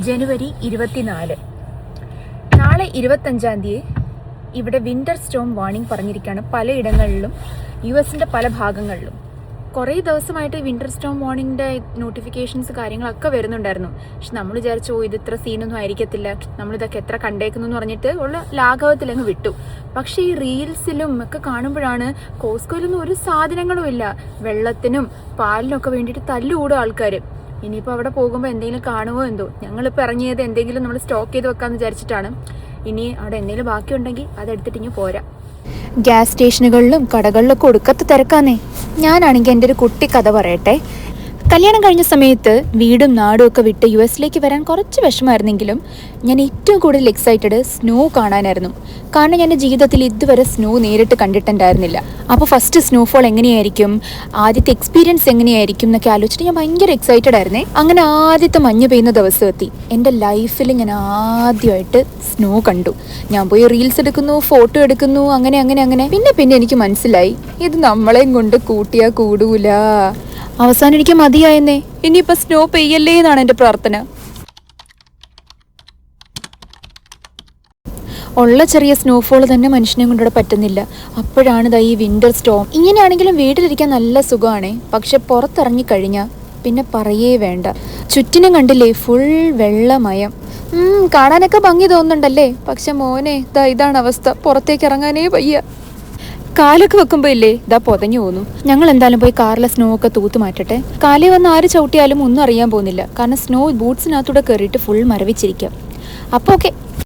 ജനുവരി 24 നാളെ 25-ാം തീയതി ഇവിടെ വിന്റർ സ്റ്റോം വാർണിംഗ് പറഞ്ഞിരിക്കുകയാണ്. പലയിടങ്ങളിലും US-ന്റെ പല ഭാഗങ്ങളിലും കുറേ ദിവസമായിട്ട് വിന്റർ സ്റ്റോം വാർണിംഗിൻ്റെ നോട്ടിഫിക്കേഷൻസ് കാര്യങ്ങളൊക്കെ വരുന്നുണ്ടായിരുന്നു. പക്ഷെ നമ്മൾ വിചാരിച്ചു ഇത് ഇത്ര സീനൊന്നും ആയിരിക്കത്തില്ല, നമ്മളിതൊക്കെ എത്ര കണ്ടേക്കുന്നു എന്ന് പറഞ്ഞിട്ട് ഉള്ള ലാഘവത്തിലങ്ങ് വിട്ടു. പക്ഷേ ഈ റീൽസിലും ഒക്കെ കാണുമ്പോഴാണ് കോസ്കോയിലൊന്നും ഒരു സാധനങ്ങളും ഇല്ല. വെള്ളത്തിനും പാലിനൊക്കെ വേണ്ടിയിട്ട് തല്ലുകൂടും ആൾക്കാർ. ഇനിയിപ്പോൾ അവിടെ പോകുമ്പോൾ എന്തെങ്കിലും കാണുമോ എന്തോ. ഞങ്ങളിപ്പോൾ ഇറങ്ങിയത് എന്തെങ്കിലും നമ്മൾ സ്റ്റോക്ക് ചെയ്ത് വെക്കാമെന്ന് വിചാരിച്ചിട്ടാണ്. ഇനി അവിടെ എന്തെങ്കിലും ബാക്കിയുണ്ടെങ്കിൽ അതെടുത്തിട്ട് ഇനി പോരാ. ഗ്യാസ് സ്റ്റേഷനുകളിലും കടകളിലൊക്കെ ഒടുക്കത്ത് തിരക്കാന്നേ. ഞാനാണെങ്കിൽ എൻ്റെ ഒരു കുട്ടി കഥ പറയട്ടെ. കല്യാണം കഴിഞ്ഞ സമയത്ത് വീടും നാടും ഒക്കെ വിട്ട് US-ലേക്ക് വരാൻ കുറച്ച് വിഷമമായിരുന്നെങ്കിലും ഞാൻ ഏറ്റവും കൂടുതൽ എക്സൈറ്റഡ് സ്നോ കാണാനായിരുന്നു. കാരണം ഞാൻ ജീവിതത്തിൽ ഇതുവരെ സ്നോ നേരിട്ട് കണ്ടിട്ടുണ്ടായിരുന്നില്ല. അപ്പോൾ ഫസ്റ്റ് സ്നോഫോൾ എങ്ങനെയായിരിക്കും, ആദ്യത്തെ എക്സ്പീരിയൻസ് എങ്ങനെയായിരിക്കും എന്നൊക്കെ ആലോചിച്ചിട്ട് ഞാൻ ഭയങ്കര എക്സൈറ്റഡ് ആയിരുന്നേ. അങ്ങനെ ആദ്യത്തെ മഞ്ഞ് പെയ്യുന്ന ദിവസം എത്തി. എൻ്റെ ലൈഫിൽ ഞാൻ ആദ്യമായിട്ട് സ്നോ കണ്ടു. ഞാൻ പോയി റീൽസ് എടുക്കുന്നു, ഫോട്ടോ എടുക്കുന്നു, അങ്ങനെ അങ്ങനെ അങ്ങനെ പിന്നെ എനിക്ക് മനസ്സിലായി ഇത് നമ്മളെയും കൊണ്ട് കൂട്ടിയാൽ കൂടൂല. അവസാനം എനിക്ക് മതിയായെന്നേ. ഇനിയിപ്പോൾ സ്നോ പെയ്യല്ലേ എന്നാണ് എൻ്റെ പ്രാർത്ഥന. ഉള്ള ചെറിയ സ്നോഫോൾ തന്നെ മനുഷ്യനെ കൊണ്ടിവിടെ പറ്റുന്നില്ല. അപ്പോഴാണ് ഈ വിന്റർ സ്റ്റോം. ഇങ്ങനെയാണെങ്കിലും വീട്ടിലിരിക്കാൻ നല്ല സുഖമാണ്. പക്ഷെ പുറത്തിറങ്ങിക്കഴിഞ്ഞാൽ പിന്നെ പറയേ വേണ്ട. ചുറ്റിനും കണ്ടില്ലേ ഫുൾ വെള്ളമയം. കാണാനൊക്കെ ഭംഗി തോന്നുന്നുണ്ടല്ലേ. പക്ഷെ മോനെ ഇതാണ് അവസ്ഥ. പുറത്തേക്ക് ഇറങ്ങാനേ വയ്യ. കാലൊക്കെ വെക്കുമ്പോൾ ഇല്ലേ പൊതഞ്ഞു പോന്നു. ഞങ്ങൾ എന്തായാലും പോയി കാറിലെ സ്നോ ഒക്കെ തൂത്ത് മാറ്റട്ടെ. കാലേ വന്ന് ആര് ചവിട്ടിയാലും ഒന്നും അറിയാൻ പോകുന്നില്ല. കാരണം സ്നോ ബൂട്ട്സിനകത്തൂടെ കയറിയിട്ട് ഫുൾ മരവിച്ചിരിക്കാം. അപ്പോൾ ഓക്കെ.